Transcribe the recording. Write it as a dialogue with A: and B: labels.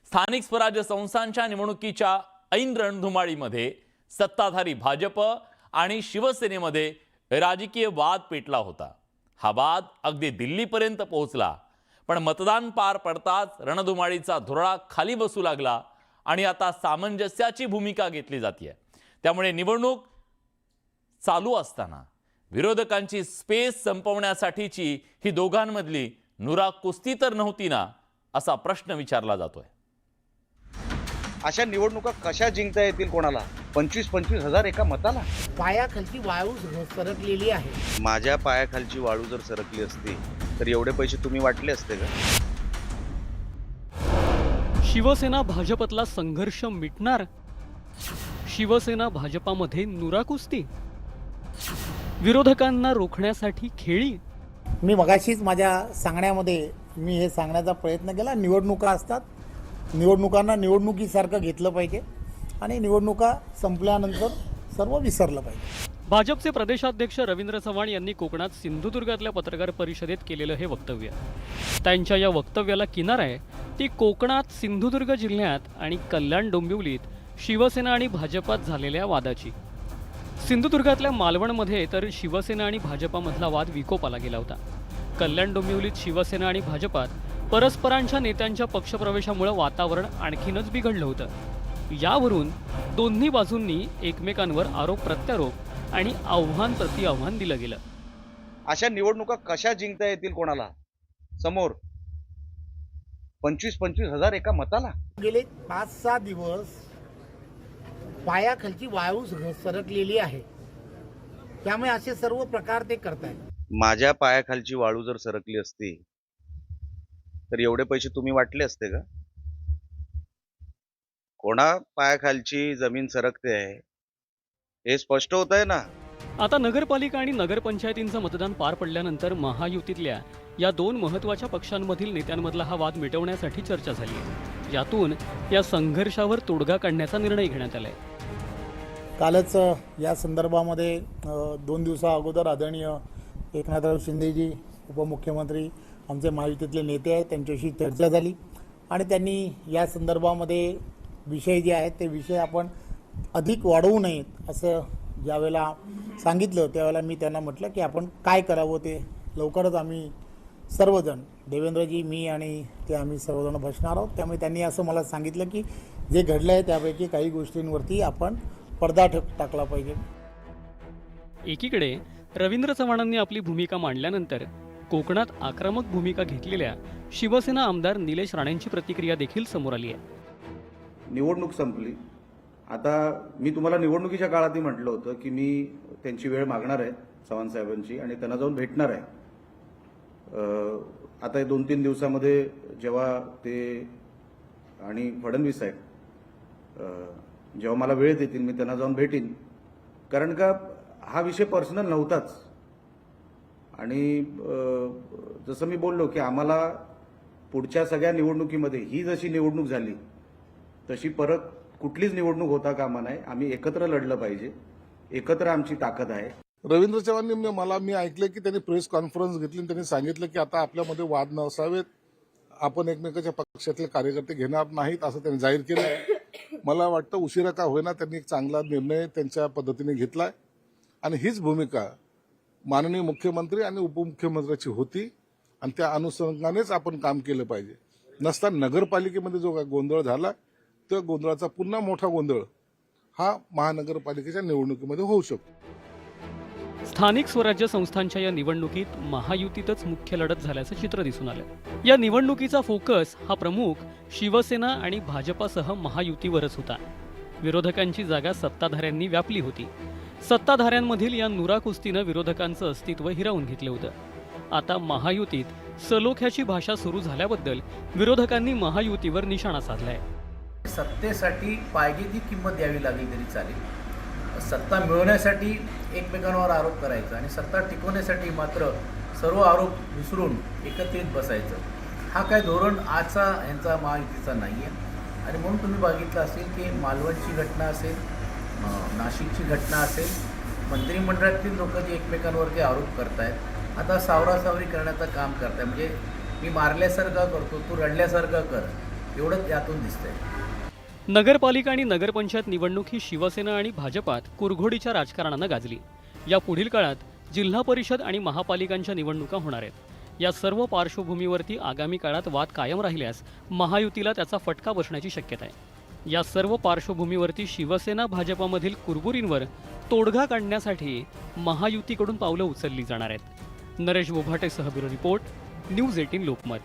A: स्थानिक स्वराज्य संस्थांच्या निवडणुकीच्या ऐन रणधुमाळीमध्ये सत्ताधारी भाजप आणि शिवसेनेमध्ये राजकीय वाद पेटला होता। हा वाद अगदी दिल्लीपर्यंत पोहोचला, पण मतदान पार पडताच रणधुमाळीचा धुरळा खाली बसू लागला आणि आता सामंजस्याची भूमिका घेतली जाते। त्यामुळे निवडणूक चालू असताना विरोधकांची स्पेस संपवण्यासाठीची ही दोघांमधली नुरा कुस्ती तर नव्हती ना, असा प्रश्न विचारला जातोय।
B: अशा निवडणुका कशा जिंकता येतील कोणाला? 25-25 हजार एका मताला?
C: पायाखालची वाळू सरकलेली आहे।
B: माझ्या पायाखालची वाळू जर सरकली असती तर एवढे पैसे तुम्ही वाटले असते का?
D: शिवसेना भाजपतला संघर्ष मिटणार? शिवसेना भाजपामध्ये नुरा कुस्ती? विरोधकांना रोखण्यासाठी खेळी?
C: मी मगाशीच माझ्या सांगण्यामध्ये मी हे सांगण्याचा प्रयत्न केला, निवडणुका असतात, निवडणुकांना निवडणुकीसारखं घेतलं पाहिजे आणि निवडणुका संपल्यानंतर सर्व विसरलं पाहिजे।
D: भाजपचे प्रदेशाध्यक्ष रवींद्र चव्हाण यांनी कोकणात सिंधुदुर्गातल्या पत्रकार परिषदेत केलेलं हे वक्तव्य। त्यांच्या या वक्तव्याला किनार आहे ती कोकणात सिंधुदुर्ग जिल्ह्यात आणि कल्याण डोंबिवलीत शिवसेना आणि भाजपात झालेल्या वादाची। सिंधुदुर्गातल्या मालवणमध्ये तर शिवसेना आणि भाजपामधला वाद विकोपाला गेला होता। कल्याण डोंबिवलीत शिवसेना आणि भाजपात परस्परांच्या नेत्यांच्या पक्षप्रवेशामुळे वातावरण आणखीनच बिघडलं होतं। यावरून दोन्ही बाजूंनी एकमेकांवर आरोप प्रत्यारोप आणि आव्हान प्रतिआव्हान दिलं गेलं।
B: अशा निवडणुका कशा जिंकता येतील कोणाला? समोर 25-25 हजार एका मताला?
C: गेले 5-6 दिवस पायाखालची वाळू सरकलेली आहे, त्यामुळे असे सर्व प्रकार ते करतायत।
B: माझ्या पायाखालची वाळू जर सरकली असती तर एवढे पैसे तुम्ही वाटले असते का? कोणा पायाखालची जमीन सरकते आहे हे स्पष्ट होत आहे ना।
D: आता नगरपालिका आणि नगरपंचायतींचं मतदान पार पडल्यानंतर महायुतीतल्या या दोन महत्त्वाच्या पक्षांमधील नेत्यांमधला हा वाद मिटवण्यासाठी चर्चा झाली आहे। यातून या संघर्षावर तोडगा काढण्याचा निर्णय घेण्यात आलाय।
C: कालच या संदर्भामध्ये 2 दिवसा अगोदर आदरणीय एकनाथराव शिंदेजी उपमुख्यमंत्री आमचे महायुतीतले नेते आहेत त्यांच्याशी चर्चा झाली आणि त्यांनी या संदर्भामध्ये विषय जे आहेत ते विषय आपण अधिक वाढवू नयेत असं ज्यावेळेला सांगितलं त्यावेळेला मी त्यांना म्हटलं की आपण काय करावं ते लवकरच आम्ही सर्वजण देवेंद्रजी मी आणि ते आम्ही सर्वजण बसणार आहोत। त्यामुळे त्यांनी असं मला सांगितलं की जे घडलं आहे त्यापैकी काही गोष्टींवरती आपण पडदा टाकला पाहिजे।
D: एकीकडे रवींद्र चव्हाणांनी आपली भूमिका मांडल्यानंतर कोकणात आक्रमक भूमिका घेतलेल्या शिवसेना आमदार निलेश राणेंची प्रतिक्रिया देखील समोर आली आहे।
E: निवडणूक संपली, आता मी तुम्हाला निवडणुकीच्या काळातही म्हटलं होतं की मी त्यांची वेळ मागणार आहे चव्हाण साहेबांची आणि त्यांना जाऊन भेटणार आहे। आता 2-3 दिवसामध्ये जेव्हा ते आणि फडणवीस साहेब जेव्हा मला वेळ देतील मी त्यांना जाऊन भेटीन, कारण का हा विषय पर्सनल नव्हताच। आणि जसं मी बोललो की आम्हाला पुढच्या सगळ्या निवडणुकीमध्ये ही जशी निवडणूक झाली तशी परत कुठलीच निवडणूक होता कामा नये। आम्ही एकत्र लढलं पाहिजे, एकत्र आमची ताकद आहे।
F: रवींद्र चव्हाणांनी मी ऐकलं की त्यांनी प्रेस कॉन्फरन्स घेतली आणि त्यांनी सांगितलं की आता आपल्यामध्ये वाद नसावेत, आपण एकमेकांच्या पक्षातले कार्यकर्ते घेणार नाहीत असं त्यांनी जाहीर केलं। मला वाटतं उशिरा का होईना त्यांनी एक चांगला निर्णय त्यांच्या पद्धतीने घेतलाय आणि हीच भूमिका माननीय मुख्यमंत्री आणि उपमुख्यमंत्र्याची होती आणि त्या अनुषंगानेच आपण काम केलं पाहिजे। नसता नगरपालिकेमध्ये जो गोंधळ झाला त्या गोंधळाचा पुन्हा मोठा गोंधळ हा महानगरपालिकेच्या निवडणुकीमध्ये होऊ शकतो।
D: स्थानिक स्वराज्य संस्थांच्या या निवडणुकीत महायुतीतच मुख्य लढत झाल्याचं चित्र दिसून आलं। या निवडणुकीचा फोकस हा प्रमुख शिवसेना आणि भाजपासह महायुतीवरच होता। विरोधकांची जागा सत्ताधाऱ्यांनी व्यापली होती। सत्ताधाऱ्यांमधील या नुरा कुस्तीनं विरोधकांचं अस्तित्व हिरावून घेतलं होतं। आता महायुतीत सलोख्याची भाषा सुरू झाल्याबद्दल विरोधकांनी महायुतीवर निशाणा साधलाय।
G: सत्तेसाठी पाहिजे ती किंमत द्यावी लागली तरी चालेल, सत्ता मिळवण्यासाठी एकमेकांवर आरोप करायचा आणि सत्ता टिकवण्यासाठी मात्र सर्व आरोप विसरून एकत्रित बसायचं, हा काय धोरण आजचा यांचा महायुतीचा नाही आहे। आणि म्हणून तुम्ही बघितलं असेल की मालवणची घटना असेल, नाशिकची घटना असेल, मंत्रिमंडळातील लोक जे एकमेकांवरती आरोप करतायत आता सावरासावरी करण्याचं काम करताय। म्हणजे मी मारल्यासारखं करतो, तू रडल्यासारखं कर, एवढं यातून दिसतंय.
D: नगरपालिका आणि नगरपंचायत निवडणूक ही शिवसेना आणि भाजपात कुरघोडीच्या राजकारणानं गाजली. या पुढील काळात जिल्हा परिषद आणि महापालिकांच्या निवडणुका होणार आहेत. या सर्व पार्श्वभूमीवरती आगामी काळात वाद कायम राहिल्यास महायुतीला त्याचा फटका बसण्याची शक्यता आहे. या सर्व पार्श्वभूमीवरती शिवसेना भाजपामधील कुरबुरींवर तोडगा काढण्यासाठी महायुतीकडून पावलं उचलली जाणार आहेत. नरेश बोभाटेसह ब्युरो रिपोर्ट, न्यूज 18 लोकमत.